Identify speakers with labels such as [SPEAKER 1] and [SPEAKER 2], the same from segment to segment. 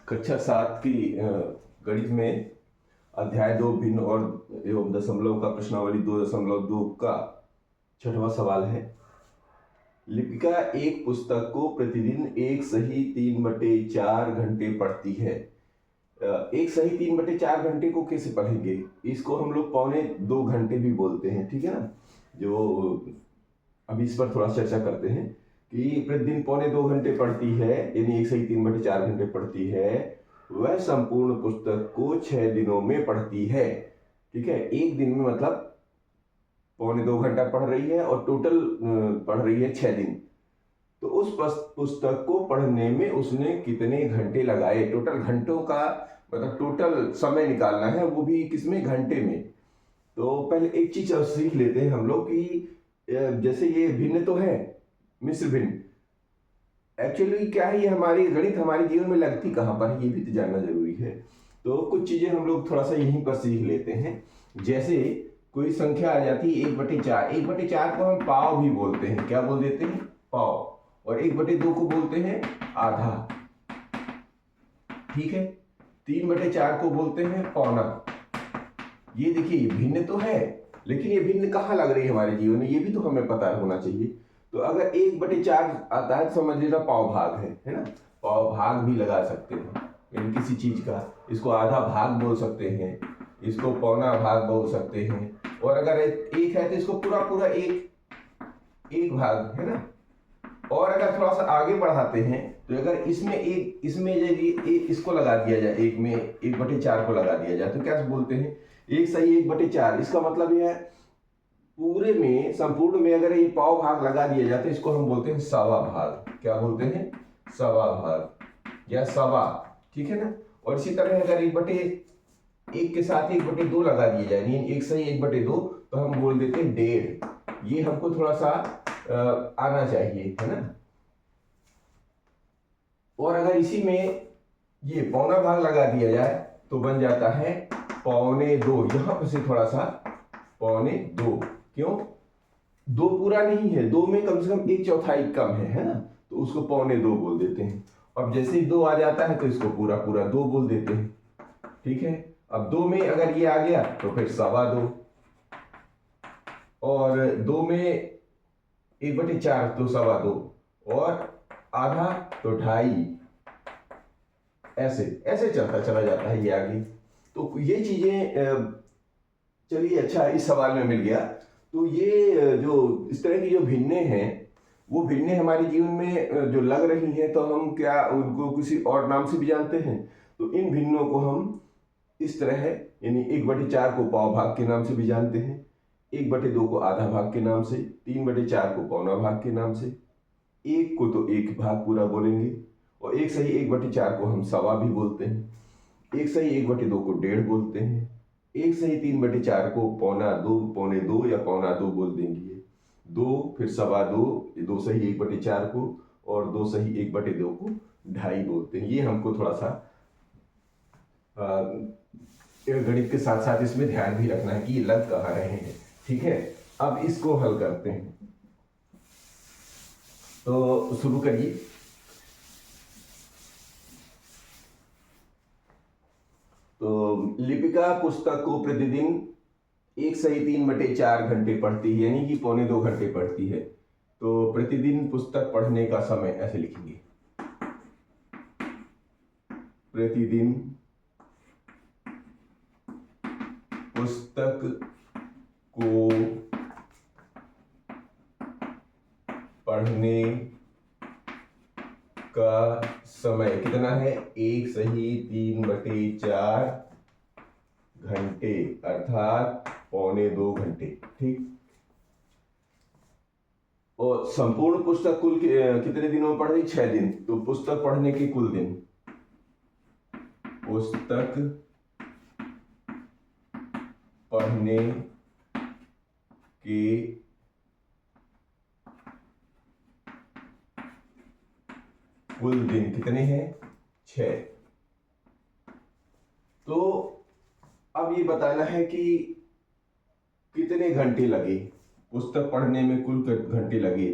[SPEAKER 1] कक्षा 7 की गणित में अध्याय 2 भिन्न और एवं दशमलव का प्रश्नावली 2.2 का 6वां सवाल है। लिपिका एक पुस्तक को प्रतिदिन एक सही 3/4 घंटे पढ़ती है। एक सही 3/4 घंटे को कैसे पढ़ेंगे? इसको हम लोग 2.25 घंटे भी बोलते हैं, ठीक है ना। जो अभी इस पर थोड़ा चर्चा करते हैं कि प्रतिदिन 2.25 घंटे पढ़ती है, यानी एक सही 3/4 घंटे पढ़ती है। वह संपूर्ण पुस्तक को 6 दिनों में पढ़ती है, ठीक है। एक दिन में मतलब 2.25 घंटा पढ़ रही है और टोटल पढ़ रही है 6 दिन। तो उस पुस्तक को पढ़ने में उसने कितने घंटे लगाए? टोटल घंटों का मतलब टोटल समय निकालना है, वो भी किसमें? घंटे में। तो पहले एक चीज सीख लेते हैं हम लोग कि जैसे ये भिन्न तो है, मिश्र भिन्न। एक्चुअली क्या है, ये हमारी गणित हमारे जीवन में लगती कहाँ पर है, ये भी तो जानना जरूरी है। तो कुछ चीजें हम लोग थोड़ा सा यहीं पर सीख लेते हैं। जैसे कोई संख्या आ जाती है 1/4। 1/4 को हम पाव भी बोलते हैं। क्या बोल देते हैं? पाव। और 1/2 को बोलते हैं आधा, ठीक है। 3/4 को बोलते हैं पौना। ये देखिए भिन्न तो है, लेकिन ये भिन्न कहाँ लग रही है हमारे जीवन में, ये भी तो हमें पता होना चाहिए। तो अगर 1/4 आता है तो समझ लेना पाव भाग है ना। पाव भाग भी लगा सकते हैं यानी किसी चीज का। इसको आधा भाग बोल सकते हैं, इसको पौना भाग बोल सकते हैं। और अगर एक है तो इसको पूरा पूरा एक भाग, है ना। और अगर थोड़ा सा आगे बढ़ाते हैं तो अगर इसमें यदि इसको लगा दिया जाए, एक में 1/4 को लगा दिया जाए तो क्या बोलते हैं? एक सही 1/4। इसका मतलब यह है पूरे में, संपूर्ण में अगर ये पाव भाग लगा दिया जाए तो इसको हम बोलते हैं सवा भाग। क्या बोलते हैं? सवा भाग या सवा, ठीक है ना। और इसी तरह अगर 1/1 के साथ 1/2 लगा दिया जाए, यानी एक सही 1/2, तो हम बोल देते हैं 1.5। ये हमको थोड़ा सा आना चाहिए, है ना। और अगर इसी में ये पौना भाग लगा दिया जाए तो बन जाता है 2.25। यहां पर से थोड़ा सा 2.25। क्यों? 2 पूरा नहीं है, 2 में कम से कम 1/4 कम है ना। तो उसको 2.25 बोल देते हैं। अब जैसे ही 2 आ जाता है तो इसको पूरा पूरा 2 बोल देते हैं, ठीक है। अब 2 में अगर ये आ गया तो फिर 2.25, और 2 में 1/4 तो 2.25, और आधा तो 2.5। ऐसे ऐसे चलता चला जाता है ये आगे। तो ये चीजें चलिए, अच्छा इस सवाल में मिल गया। तो ये जो इस तरह की जो भिन्ने हैं, वो भिन्ने हमारे जीवन में जो लग रही हैं, तो हम क्या उनको किसी और नाम से भी जानते हैं? तो इन भिन्नों को हम इस तरह है, यानी 1/4 को पाव भाग के नाम से भी जानते हैं, 1/2 को आधा भाग के नाम से, 3/4 को पौना भाग के नाम से, एक को तो एक भाग पूरा बोलेंगे, और एक सही 1/4 को हम सवा भी बोलते हैं, एक सही 1/2 को 1.5 बोलते हैं, एक सही 3/4 को 2.25, 2.25 या 2.25 बोल देंगे। 2 फिर 2.25, 2 सही 1/4 को, और 2 सही 1/2 को 2.5 बोलते हैं। ये हमको थोड़ा सा गणित के साथ साथ इसमें ध्यान भी रखना है कि ये लग कहाँ रहे हैं, ठीक है। अब इसको हल करते हैं, तो शुरू करिए। तो लिपिका पुस्तक को प्रतिदिन एक सही 3/4 घंटे पढ़ती है, यानी कि 2.25 घंटे पढ़ती है। तो प्रतिदिन पुस्तक पढ़ने का समय ऐसे लिखेंगे, प्रतिदिन पुस्तक को पढ़ने का समय कितना है? एक सही 3/4 घंटे, अर्थात 2.25 घंटे, ठीक। और संपूर्ण पुस्तक कुल कितने दिनों में पढ़ रही? 6 दिन। तो पुस्तक पढ़ने के कुल दिन, पुस्तक पढ़ने के कुल दिन कितने हैं? 6। तो अब ये बताना है कि कितने घंटे लगे पुस्तक पढ़ने में, कुल घंटे लगे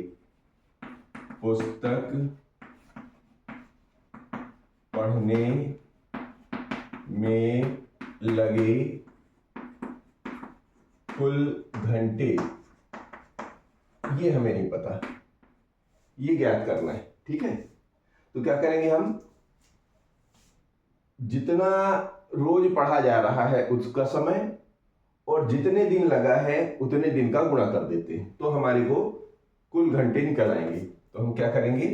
[SPEAKER 1] पुस्तक पढ़ने में लगे कुल घंटे, ये हमें नहीं पता, ये ज्ञात करना है। ठीक है, तो क्या करेंगे हम, जितना रोज पढ़ा जा रहा है उसका समय और जितने दिन लगा है उतने दिन का गुणा कर देते हैं, तो हमारे को कुल घंटे निकल आएंगे। तो हम क्या करेंगे,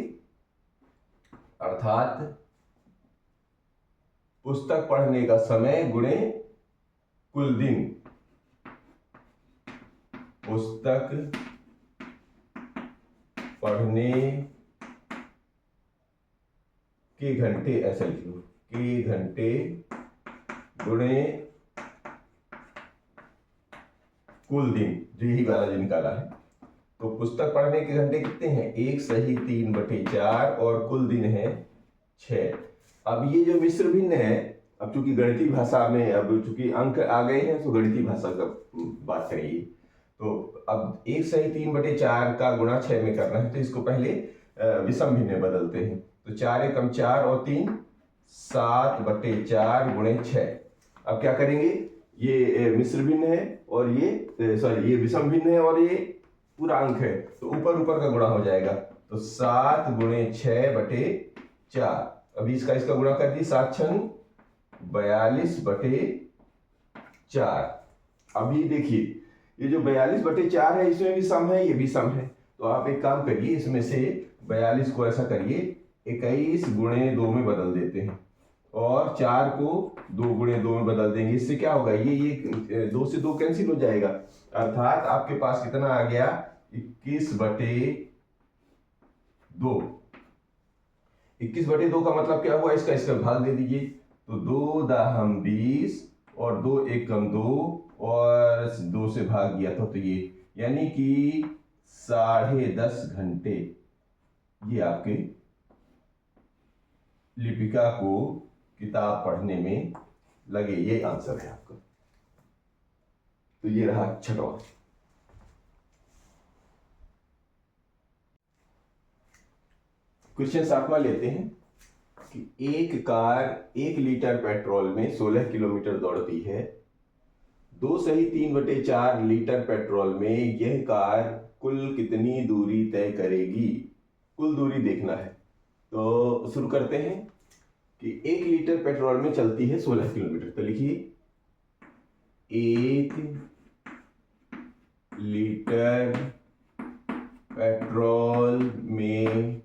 [SPEAKER 1] अर्थात पुस्तक पढ़ने का समय गुणे कुल दिन, पुस्तक पढ़ने के घंटे, ऐसा लिख लो, के घंटे गुणे कुल दिन, जो यही वाला जो निकाला है। तो पुस्तक पढ़ने के घंटे कितने हैं, 1 सही 3/4 और कुल दिन है 6। अब ये जो मिश्र भिन्न है, अब चूंकि गणितीय भाषा में, अब चूंकि अंक आ गए हैं तो गणितीय भाषा का बात करेंगे। तो अब 1 सही 3/4 का गुणा 6 में करना है, तो इसको पहले विषम भिन्न में बदलते हैं। तो 4 एकम 4 और 3 7/4 गुणे 6। अब क्या करेंगे, ये मिश्र भिन्न है और ये सॉरी ये विषम भिन्न है और ये पूरा अंक है, तो ऊपर ऊपर का गुणा हो जाएगा। तो 7 गुणे 6/4। अभी इसका गुणा कर दी, 7 छंग 42/4। अभी देखिए ये जो 42/4 है, इसमें भी सम है, ये भी सम है। तो आप एक काम करिए, इसमें से 42 को ऐसा करिए 21 गुणे 2 में बदल देते हैं और 4 को 2 गुणे 2 में बदल देंगे। इससे क्या होगा, ये 2 से 2 कैंसिल हो जाएगा, अर्थात आपके पास कितना आ गया, 21/2। 21/2 का मतलब क्या हुआ, इसका भाग दे दीजिए। तो 2 दाहम 20 और 2 एकम 2 और 2 से भाग दिया था, तो ये यानी कि 10.5 घंटे ये आपके लिपिका को किताब पढ़ने में लगे। ये आंसर है आपका। तो ये रहा छठवां। क्वेश्चन 7वां लेते हैं कि एक कार 1 लीटर पेट्रोल में 16 किलोमीटर दौड़ती है। 2 सही 3/4 लीटर पेट्रोल में यह कार कुल कितनी दूरी तय करेगी, कुल दूरी देखना है। तो शुरू करते हैं कि 1 लीटर पेट्रोल में चलती है 16 किलोमीटर। तो लिखिए 1 लीटर पेट्रोल में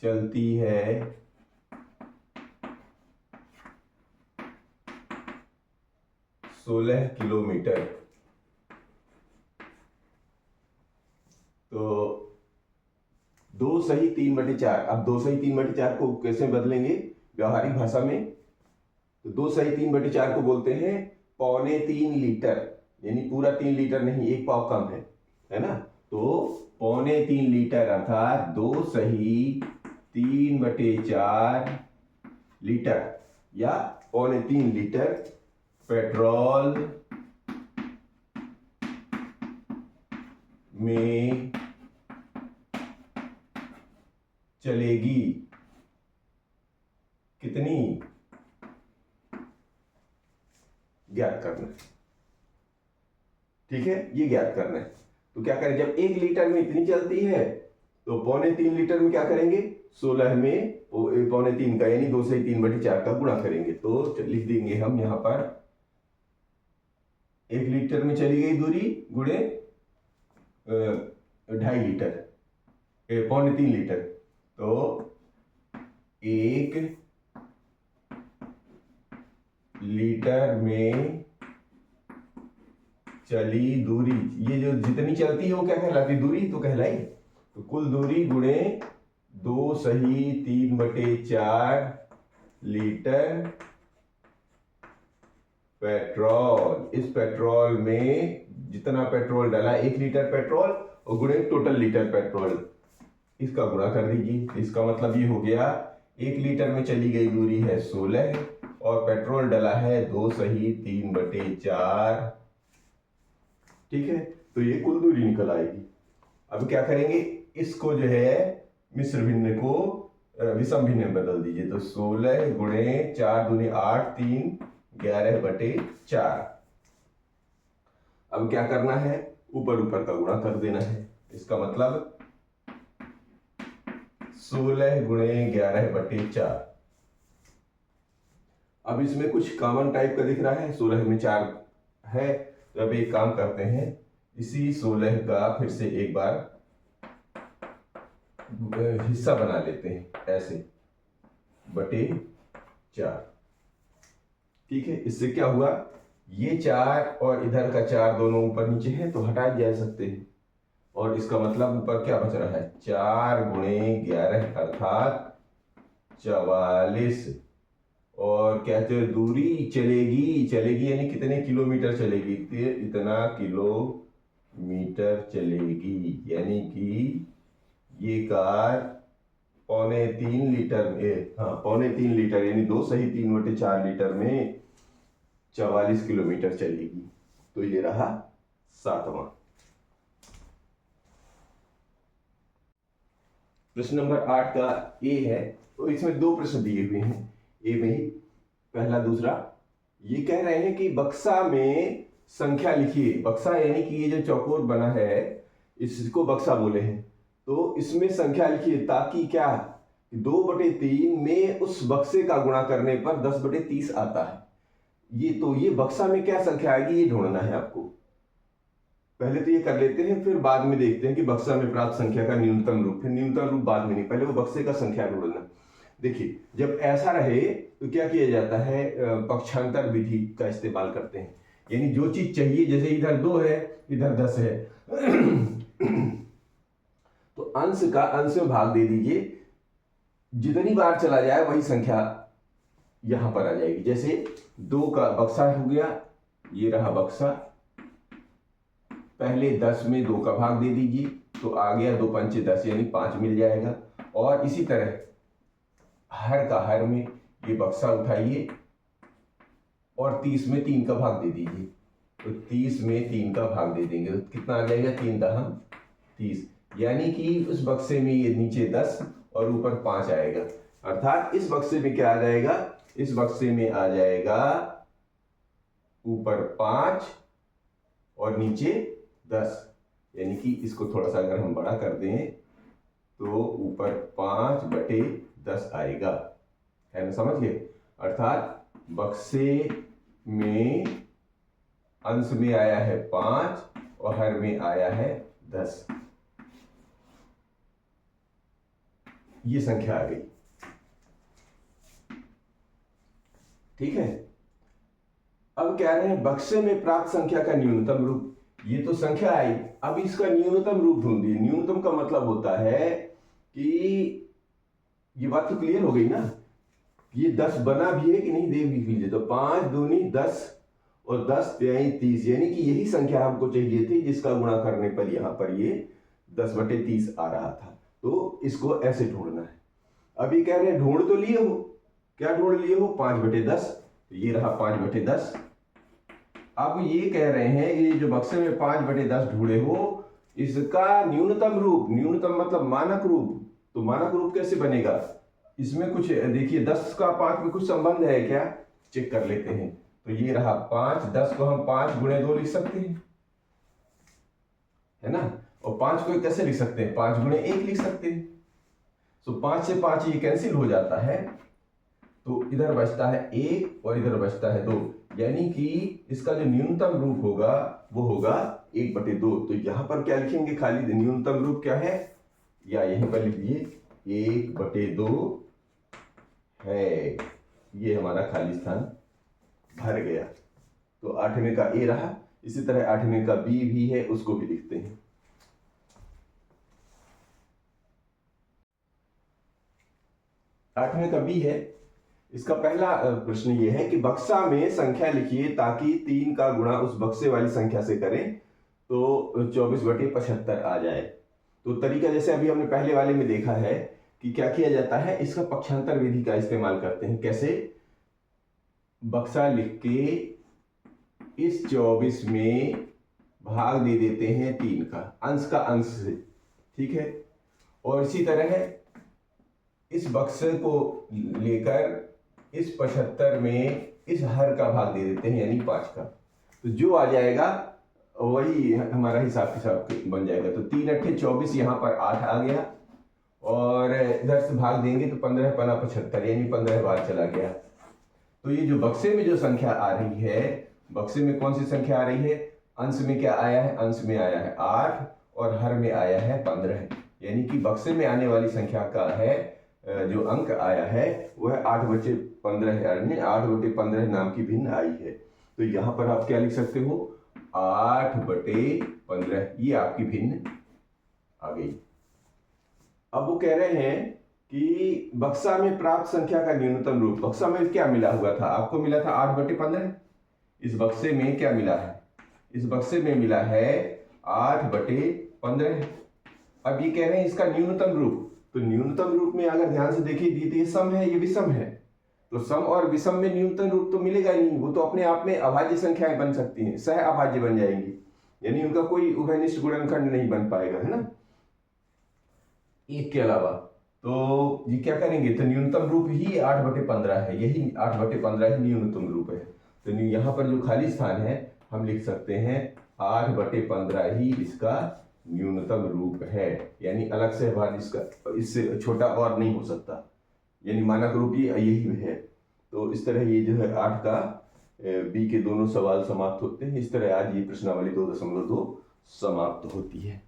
[SPEAKER 1] चलती है 16 किलोमीटर। तो 2 सही 3/4। अब 2 सही 3/4 को कैसे बदलेंगे व्यवहारिक भाषा में, तो 2 सही 3/4 को बोलते हैं 3.25 लीटर, यानी पूरा 3 लीटर नहीं, 1 पाव कम है ना। तो 3.25 लीटर अर्थात 2 सही 3/4 लीटर या 3.25 लीटर पेट्रोल में चलेगी कितनी, ज्ञात करना है। ठीक है, ये ज्ञात करना है। तो क्या करें, जब 1 लीटर में इतनी चलती है तो 3.25 लीटर में क्या करेंगे, 16 में 3.25 का यानी 2 से 3/4 का गुणा करेंगे। तो लिख देंगे हम यहां पर 1 लीटर में चली गई दूरी गुणे 2.5 लीटर 3.25 लीटर। तो 1 लीटर में चली दूरी, ये जो जितनी चलती है वो क्या कहलाती, दूरी तो कहलाई। तो कुल दूरी गुणे 2 सही 3/4 लीटर पेट्रोल। इस पेट्रोल में जितना पेट्रोल डाला, 1 लीटर पेट्रोल और गुणे टोटल लीटर पेट्रोल, इसका गुणा कर दीजिए। इसका मतलब ये हो गया 1 लीटर में चली गई दूरी है 16 और पेट्रोल डाला है 2 सही 3/4। ठीक है, तो ये कुल दूरी निकल आएगी। अब क्या करेंगे, इसको जो है मिश्र भिन्न को विषम भिन्न में बदल दीजिए। तो 16 गुणे 4 दूनी 8, 3 11/4। अब क्या करना है, ऊपर ऊपर का गुणा कर देना है। इसका मतलब 16 गुणे 11/4। अब इसमें कुछ कॉमन टाइप का दिख रहा है, 16 में 4 है। तो अब एक काम करते हैं, इसी 16 का फिर से एक बार हिस्सा बना लेते हैं, ऐसे बटे 4। ठीक है, इससे क्या हुआ, ये 4 और इधर का 4 दोनों ऊपर नीचे हैं तो हटा जा सकते हैं। और इसका मतलब ऊपर क्या बच रहा है, 4 गुणे 11 अर्थात 44। और कहते हैं दूरी चलेगी यानी कितने किलोमीटर चलेगी, इतना किलोमीटर चलेगी। यानी कि ये कार 2.25 लीटर में, हाँ 2.25 लीटर यानी 2 सही 3/4 लीटर में 44 किलोमीटर चलेगी। तो ये रहा 7वां प्रश्न। नंबर 8 का ए है। तो इसमें 2 प्रश्न दिए हुए हैं ए में ही, पहला दूसरा। ये कह रहे हैं कि बक्सा में संख्या लिखिए। बक्सा यानी कि ये जो चौकोर बना है इसको बक्सा बोले हैं। तो इसमें संख्या लिखिए ताकि क्या, 2/3 में उस बक्से का गुणा करने पर 10/30 आता है। ये बक्सा में क्या संख्या आएगी ये ढूंढना है आपको। पहले तो ये कर लेते हैं, फिर बाद में देखते हैं कि बक्सा में प्राप्त संख्या का न्यूनतम रूप। फिर न्यूनतम रूप बाद में नहीं, पहले वो बक्से का संख्या ढूंढना। देखिए, जब ऐसा रहे तो क्या किया जाता है, पक्षांतर विधि का इस्तेमाल करते हैं। यानी जो चीज चाहिए, जैसे इधर 2 है इधर 10 है तो अंश का अंश में भाग दे दीजिए, जितनी बार चला जाए वही संख्या यहां पर आ जाएगी। जैसे 2 का बक्सा हो गया, ये रहा बक्सा, पहले 10 में 2 का भाग दे दीजिए तो आ गया 2 पंचे 10 यानी 5 मिल जाएगा। और इसी तरह हर का हर में ये बक्सा उठाइए और 30 में 3 का भाग दे दीजिए। तो 30 में 3 का भाग दे देंगे तो कितना आ जाएगा, 3 दहम 30। यानी कि उस बक्से में ये नीचे 10 और ऊपर 5 आएगा। अर्थात इस बक्से में क्या आ जाएगा, इस बक्से में आ जाएगा ऊपर 5 और नीचे 10। यानी कि इसको थोड़ा सा अगर हम बड़ा कर दें तो ऊपर 5/10 आएगा, है ना, समझ गए। अर्थात बक्से में अंश में आया है 5 और हर में आया है 10। ये संख्या आ गई। ठीक है, अब कह रहे हैं बक्से में प्राप्त संख्या का न्यूनतम रूप। ये तो संख्या आई, अब इसका न्यूनतम रूप ढूंढिए। न्यूनतम का मतलब होता है कि ये बात तो क्लियर हो गई ना, ये 10 बना भी है कि नहीं देख लीजिए। तो 5 दूनी 10 और 10 त्याई 30, यानी कि यही संख्या हमको चाहिए थी जिसका गुणा करने पर यहां पर ये 10/30 आ रहा था। तो इसको ऐसे ढूंढना है। अभी कह रहे हैं ढूंढ तो लिए हो, क्या ढूंढ लिए हो, 5/10। तो ये रहा 5/10। अब ये कह रहे हैं ये जो बक्से में 5/10 ढूंढे हो इसका न्यूनतम रूप, न्यूनतम मतलब मानक रूप। तो मानक रूप कैसे बनेगा, इसमें कुछ देखिए 10 का 5 में कुछ संबंध है क्या, चेक कर लेते हैं। तो ये रहा 5, 10 को हम 5 गुणे 2 लिख सकते हैं, है ना। और 5 को कैसे लिख सकते हैं, 5 गुणे 1 लिख सकते हैं। तो 5 से 5 ये कैंसिल हो जाता है, तो इधर बचता है 1 और इधर बचता है 2। यानी कि इसका जो न्यूनतम रूप होगा वो होगा 1/2। तो यहां पर क्या लिखेंगे, खाली न्यूनतम रूप क्या है, या यहीं पर लिख दिए 1/2 है। ये हमारा खाली स्थान भर गया। तो 8वें का ए रहा। इसी तरह 8वें का बी भी है, उसको भी लिखते हैं। आठवें का बी है। इसका पहला प्रश्न ये है कि बक्सा में संख्या लिखिए ताकि 3 का गुणा उस बक्से वाली संख्या से करें तो 24/75 आ जाए। तो तरीका जैसे अभी हमने पहले वाले में देखा है कि क्या किया जाता है, इसका पक्षांतर विधि का इस्तेमाल करते हैं। कैसे, बक्सा लिख के इस 24 में भाग दे देते हैं 3 का अंश से, ठीक है। और इसी तरह इस बक्से को लेकर इस 75 में इस हर का भाग दे देते हैं, यानी 5 का, तो जो आ जाएगा वही हमारा हिसाब किताब बन जाएगा। तो 3 अट्ठे 24, यहाँ पर 8 आ गया, और इधर से भाग देंगे तो 15 पना 75, यानी 15 बार चला गया। तो ये जो बक्से में जो संख्या आ रही है, बक्से में कौन सी संख्या आ रही है? अंश में क्या आया है? अंश में आया है 8 और हर में आया है 15, यानी कि बक्से में आने वाली संख्या का है जो अंक आया है वह 8/15 है, यानी 8/15 नाम की भिन्न आई है। तो यहाँ पर आप क्या लिख सकते हो? 8/15, ये आपकी भिन्न आ गई। अब वो कह रहे हैं कि बक्सा में प्राप्त संख्या का न्यूनतम रूप। बक्सा में क्या मिला हुआ था? आपको मिला था 8/15। इस बक्से में क्या मिला है? इस बक्से में मिला है 8/15। अब ये कह रहे हैं इसका न्यूनतम रूप। तो न्यूनतम रूप में अगर ध्यान से देखिए, ये सम है, ये विषम है, तो सम और विषम में न्यूनतम रूप तो मिलेगा ही नहीं, वो तो अपने आप में अभाज्य संख्याएं बन सकती हैं, सह अभाज्य बन जाएंगी, यानी उनका कोई उभयनिष्ठ गुणनखंड नहीं बन पाएगा, है ना, एक के अलावा। तो ये क्या करेंगे? तो न्यूनतम रूप ही 8/15 है, यही 8/15 ही न्यूनतम रूप है। तो यहाँ पर जो खाली स्थान है हम लिख सकते हैं 8/15 ही इसका न्यूनतम रूप है, यानी अलग से भाग इससे छोटा और नहीं हो सकता, यानी मानक रूप ही यही है। तो इस तरह ये जो है 8 का बी के दोनों सवाल समाप्त होते हैं। इस तरह आज ये प्रश्नावली 2.2 समाप्त होती है।